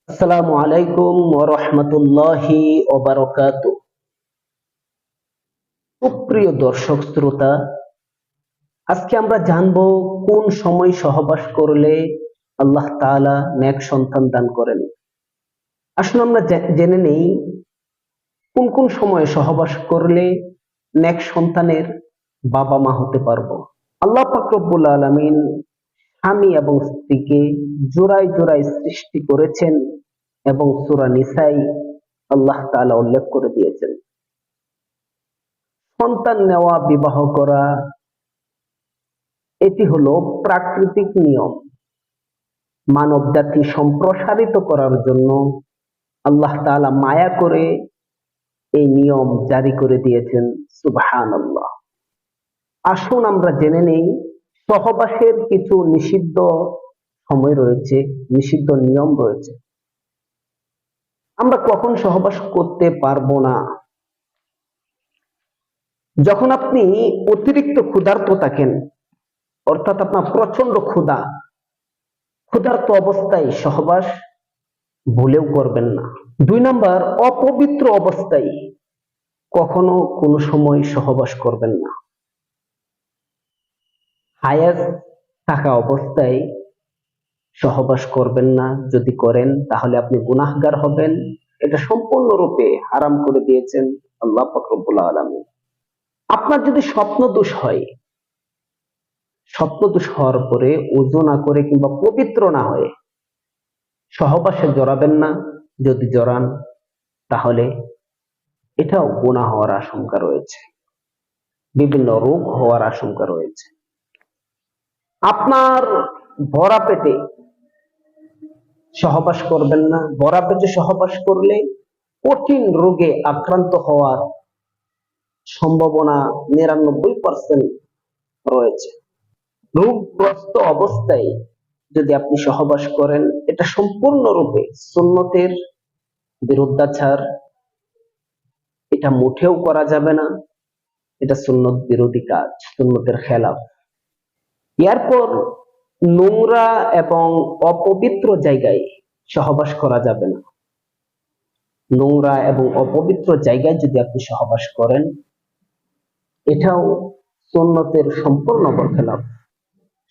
আসসালামু আলাইকুম ওয়া রাহমাতুল্লাহি ওয়া বারাকাতুহু। সুপ্রিয় দর্শক শ্রোতা, আজকে আমরা জানবো কোন সময় সহবাস করলে আল্লাহ তাআলা নেক সন্তান দান করেন। আসুন আমরা জেনে নেই কোন কোন সময়ে সহবাস করলে নেক সন্তানের বাবা মা হতে পারবো। আল্লাহ পাক রব্বুল আলামিন স্বামী এবং স্ত্রীকে জোড়ায় জোড়ায় সৃষ্টি করেছেন এবং সূরা নিসায় আল্লাহ তাআলা উল্লেখ করে দিয়েছেন, সন্তান নেওয়া, বিবাহ করা এটি হলো প্রাকৃতিক নিয়ম। মানব জাতি সম্প্রসারিত করার জন্য আল্লাহ তাআলা মায়া করে এই নিয়ম জারি করে দিয়েছেন। সুবহানাল্লাহ। আসুন আমরা জেনে নেই সহবাসের কিছু নিষিদ্ধ সময় রয়েছে, নিষিদ্ধ নিয়ম রয়েছে। আমরা কখন সহবাস করতে পারবো না? যখন আপনি অতিরিক্ত ক্ষুধার্ত থাকেন, অর্থাৎ আপনার প্রচন্ড ক্ষুধার্ত অবস্থায় সহবাস ভুলেও করবেন না। ২ নাম্বার, অপবিত্র অবস্থায় কখনো কোনো সময় সহবাস করবেন না। হায়াত থাকা অবস্থায় সহবাস করবেন না। যদি করেন তাহলে আপনি গুনাহগার হবেন। এটা সম্পূর্ণরূপে হারাম করে দিয়েছেন আল্লাহ পাক রব্বুল আলামিন। আপনার যদি স্বপ্নদোষ হয়, স্বপ্নদোষ হওয়ার পরে ওযু না করে কিংবা পবিত্র না হয়ে সহবাসে জড়াবেন না। যদি জড়ান তাহলে এটাও গুনাহ হওয়ার আশঙ্কা রয়েছে, বিভিন্ন রোগ হওয়ার আশঙ্কা রয়েছে। আপনার ভরা পেটে সহবাস করবেন না। ভরা পেটে সহবাস করলে কঠিন রোগে আক্রান্ত হওয়ার সম্ভাবনা ৯৯% রয়েছে। রোগগ্রস্ত অবস্থায় যদি আপনি সহবাস করেন, এটা সম্পূর্ণরূপে সুন্নতের বিরুদ্ধাচার। এটা মোটেও করা যাবে না। এটা সুন্নত বিরোধী কাজ, সুন্নতের খেলাফ। এরপর নোংরা এবং অপবিত্র জায়গায় সহবাস করা যাবে না। নোংরা এবং অপবিত্র জায়গায় যদি আপনি সহবাস করেন, এটাও সুন্নতের সম্পূর্ণ বরখেলাপ।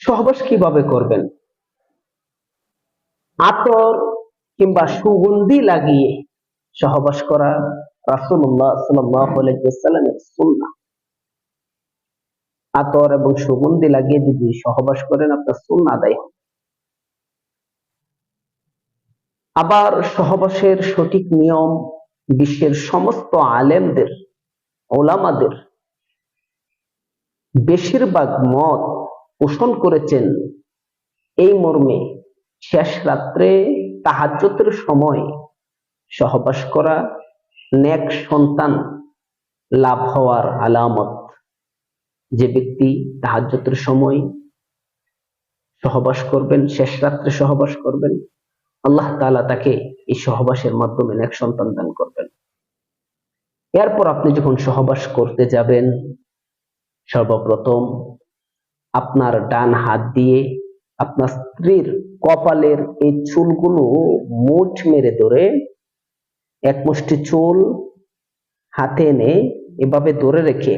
সহবাস কিভাবে করবেন? আতর কিংবা সুগন্ধি লাগিয়ে সহবাস করা রাসূলুল্লাহ সাল্লাল্লাহু আলাইহি ওয়াসাল্লামের সুন্নাহ। আতর এবং সুগন্ধি লাগিয়ে যদি সহবাস করেন, আপনার সুন্নাহ আদায় হবে। আবার সহবাসের সঠিক নিয়ম বিশ্বের সমস্ত আলেমদের, ওলামাদের বেশিরভাগ মত পোষণ করেছেন এই মর্মে, শেষ রাত্রে তাহাজ্জুদের সময় সহবাস করা নেক সন্তান লাভ হওয়ার আলামত। যে ব্যক্তি তাহাজ্জুদের সময় সহবাস করবেন, শেষ রাত্রে সহবাস করবেন, আল্লাহ তাআলা তাকে এই সহবাসের মাধ্যমে নেক সন্তান দান করবেন। এরপর আপনি যখন সহবাস করতে যাবেন, সর্বপ্রথম আপনার ডান হাত দিয়ে আপনার স্ত্রীর কপালের এই চুলগুলো মুঠ মেরে ধরে, এক মুষ্টি চুল হাতে এনে এভাবে ধরে রেখে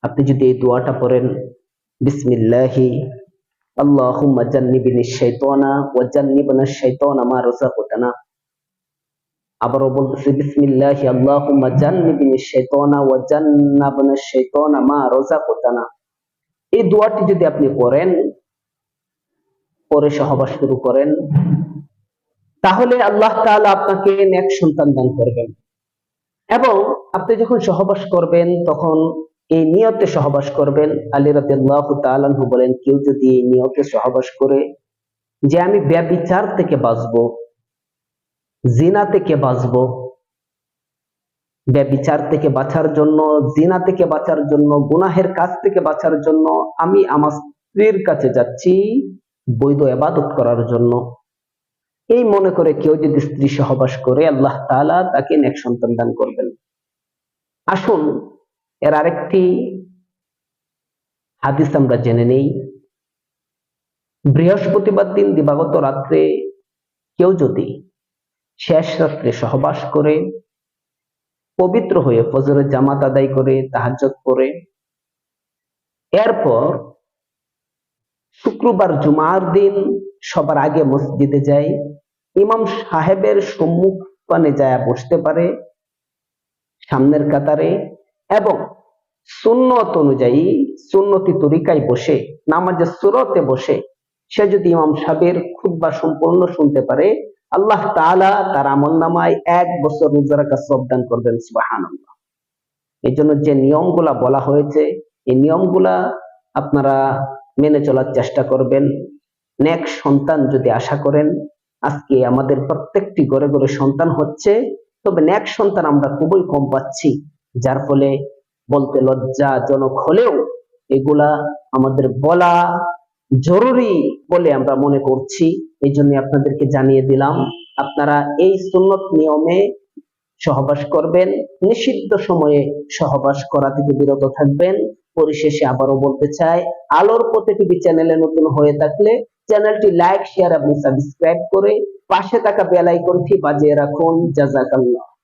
আপনি যদি এই দোয়াটা পড়েন, বিসমিল্লাহি আল্লাহুম্মা জান্নিবিনিশ শাইতানা ওয়া জান্নিবনাশ শাইতানা মা রাযাকতানা। আবারও বলতেছি, বিসমিল্লাহি আল্লাহুম্মা জান্নিবিনিশ শাইতানা ওয়া জান্নাবনাশ শাইতানা মা রাযাকতানা। এই দোয়াটি যদি আপনি পড়েন, পরে সহবাস শুরু করেন, তাহলে আল্লাহ তাআলা আপনাকে নেক সন্তান দান করবেন। এবং আপনি যখন সহবাস করবেন তখন এই নিয়তে সহবাস করবেন। আলী রাদিয়াল্লাহু তাআলা আনহু বলেন, কেউ যদি এই নিয়তে সহবাস করে যে আমি ব্যভিচার থেকে বাঁচবো, জিনা থেকে বাঁচবো, ব্যভিচার থেকে বাঁচার জন্য, জিনা থেকে বাঁচার জন্য, গুনাহের কাজ থেকে বাঁচার জন্য আমি আমার স্ত্রীর কাছে যাচ্ছি বৈধ ইবাদত করার জন্য, এই মনে করে কেউ যদি স্ত্রী সহবাস করে, আল্লাহ তাআলা তাকে নেক সন্তান দান করবেন। আসুন এর আরেকটি হাদিস আমরা জেনে নেই। বৃহস্পতিবার দিন দিবাগত রাত্রে কেউ যদি শেষ রাত্রে সহবাস করে পবিত্র হয়ে ফজরের জামাত আদায় করে তাহাজ্জুদ পড়ে এরপর শুক্রবার জুমার দিন সবার আগে মসজিদে যায়, ইমাম সাহেবের সম্মুখ পানে যায় বসতে পারে সামনের কাতারে, এবং সুন্নত অনুযায়ী সুন্নতি তরিকায় বসে নামাজের সুরতে বসে সে যদি ইমাম সাহেবের খুতবা সম্পূর্ণ শুনতে পারে, আল্লাহ তাআলা তার আমলনামায় 1 বছর রোজা রাখার সওয়াব দান করবেন। সুবহানাল্লাহ। এই জন্য যে নিয়মগুলা বলা হয়েছে এই নিয়মগুলা আপনারা মেনে চলার চেষ্টা করবেন। নেক সন্তান যদি আশা করেন, আজকে আমাদের প্রত্যেকটি ঘরে ঘরে সন্তান হচ্ছে, তবে নেক সন্তান আমরা খুবই কম পাচ্ছি, যার ফলে বলতে লজ্জাজনক হলেও এগুলা আমাদের বলা জরুরি বলে আমরা মনে করছি। এই জন্য আপনাদেরকে জানিয়ে দিলাম, আপনারা এই সুন্নত নিয়মে সহবাস করবেন, নিষিদ্ধ সময়ে সহবাস করা থেকে বিরত থাকবেন। পরিশেষে আবারও বলতে চাই, আলোর পথে টিভি চ্যানেলে নতুন হয়ে থাকলে চ্যানেলটি লাইক, শেয়ার এবং সাবস্ক্রাইব করে পাশে থাকা বেল আইকনটি বাজিয়ে রাখুন। জাযাকাল্লাহ।